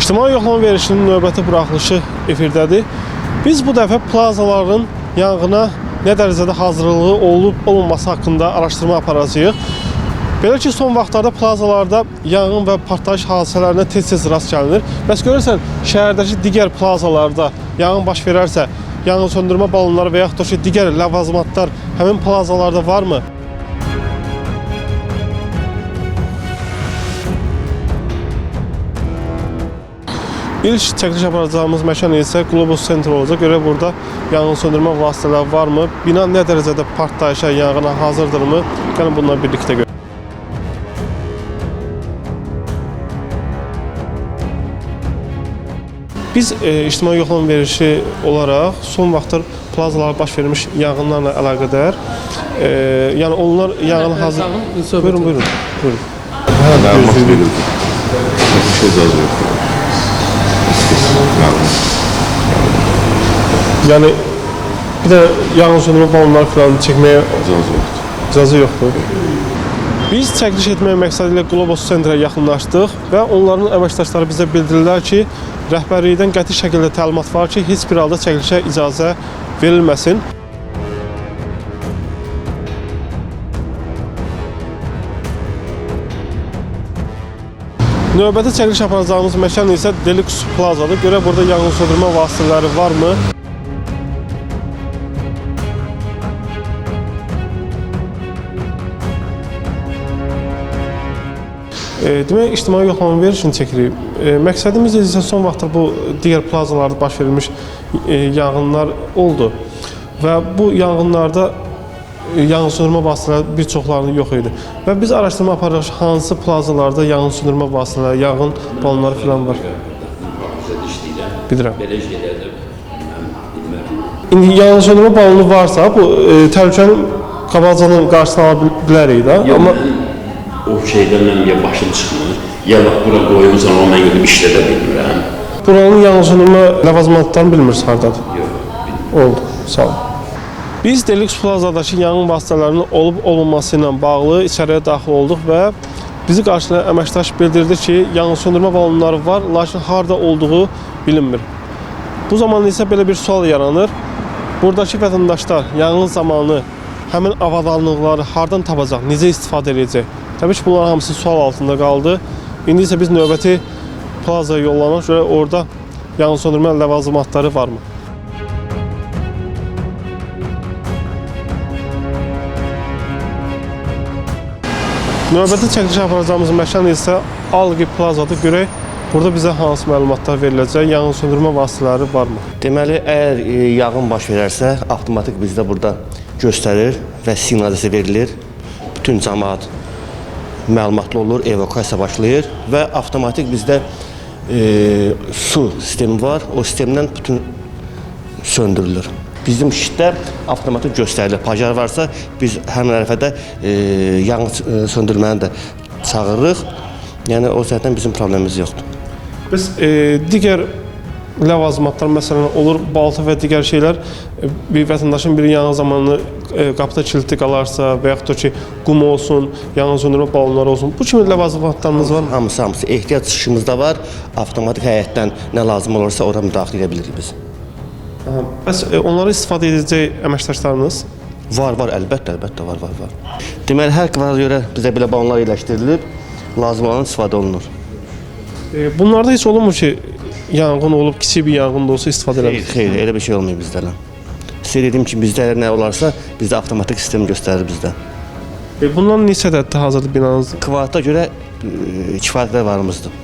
İctimai yoxlama verilişinin növbəti buraxılışı efirdədir. Biz bu dəfə plazaların yanğına nə dərəcədə hazırlığı olub-olmaması haqqında araşdırma aparacağıq. Belə ki, son vaxtlarda plazalarda yanğın və partlayış hadisələrinə tez-tez rast gəlinir. Bəs görürsən, şəhərdəki digər plazalarda yanğın baş verərsə, yanğın söndürmə balonları və yaxud da ki, digər ləvazimatlar həmin plazalarda varmı? İlk çəkiliş aparacağımız məkan isə Globus Center olacaq. Görə burada yanğın söndürmə vasitələri varmı? Bina nə dərəcədə partlayışa, yanğına hazırdırmı? Gəlin bununla birlikdə görək. Biz ictimai yoxlama verilişi olaraq son vaxtlar plazalara baş vermiş yanğınlarla əlaqədar, yəni onlar yanğına hazır... Buyurun. Məlumat verildi. Bir şey icazə yoxdur. Yəni bir də yanğın söndürmə balonları falan çəkməyə icazə yoxdur. Biz çəkiliş etmək məqsədi ilə Globus Centerə yaxınlaşdıq və onların əməkdaşları bizə bildirirlər ki, rəhbərlikdən qəti şəkildə təlimat var ki, heç bir halda çəkilişə icazə verilməsin. Növbəti çəkiliş aparacağımız məkan isə Deluxe Plazadır. Görə burada yanğın söndürmə vasitələri varmı? Demək, ictimai yoxlama verilişini çəkirik. Məqsədimiz isə son vaxtda bu digər plazalarda baş verilmiş yanğınlar oldu. Və bu yanğınlarda yanğın söndürmə vasitələri bir çoxlarının yox idi. Və biz araşdırma aparırıq hansı plazalarda yanğın söndürmə vasitələri, yanğın balonları falan var. Bilirəm. İndi yanğın söndürmə balonu varsa, bu təhlükənin qabaqcadan qarşısını ala bilərik də. Amma o şeydən mən başım çıxmır. Ya bax, bura qoyumsan, o mən gedib işlədə bilmirəm. Buranın yanğın söndürmə ləvazimatlarını bilmirsiniz hardadır? Yox, oldu, sağ olun. Biz Deluxe Plazadakı yanğın vasitələrinin olub-olunması ilə bağlı içəriyə daxil olduq və bizi qarşılayan əməkdaş bildirdi ki, yanğın söndürmə balonları var, lakin harda olduğu bilinmir. Bu zaman isə belə bir sual yaranır. Buradakı vətəndaşlar yanğın zamanı həmin avadanlıqları hardan tapacaq, necə istifadə edəcək? Təbii ki, bunların hamısı sual altında qaldı. İndi isə biz növbəti plazaya yollanaq, görə orada yanğın söndürmə ləvazimatları varmı? Növbəti çəkiliş aparacağımız məkan isə Alqi Plazadır. Görək, burada bizə hansı məlumatlar veriləcək, yanğın söndürmə vasitələri varmı? Deməli, əgər yanğın baş verərsə, avtomatik bizdə burada göstərir və siqnalizasiya verilir. Bütün cəmaət məlumatlı olur, evakuasiya başlayır və avtomatik bizdə su sistemi var. O sistemdən bütün söndürülür. Bizim işdə avtomatik göstərilir. Pajar varsa, biz həmin ərəfədə yanğın söndürməni də çağırırıq. Yəni, o cəhətdən bizim problemimiz yoxdur. Bəs digər ləvazimatlar, məsələn, olur, balta və digər şeylər, bir vətəndaşın bir yanğın zamanı qapıda kilitli qalarsa və yaxud da ki, qum olsun, yanğın söndürmə balonları olsun, bu kimi ləvazimatlarımız var mı? Hamısı. Ehtiyac çıxışımızda var. Avtomatik həyətdən nə lazım olursa, orada müdaxilə edə bilirik biz. Bəs onları istifadə edəcək əməkdaşlarınız? Var, əlbəttə var. Deməli, hər kvadra görə bizə belə balonlar yerləşdirilib, lazım olan istifadə olunur. Bunlarda heç olunmur ki, yanğın olub, kiçik bir yanğın da olsa istifadə edilir? Xeyr, elə bir şey olmuyor bizdə. Sizə dediyim ki, bizdə nə olarsa, bizdə avtomatik sistem göstərir bizdə. Bundan neçə ədəddə hazırdır binanız? Kvadrata görə kifayət varımızdır.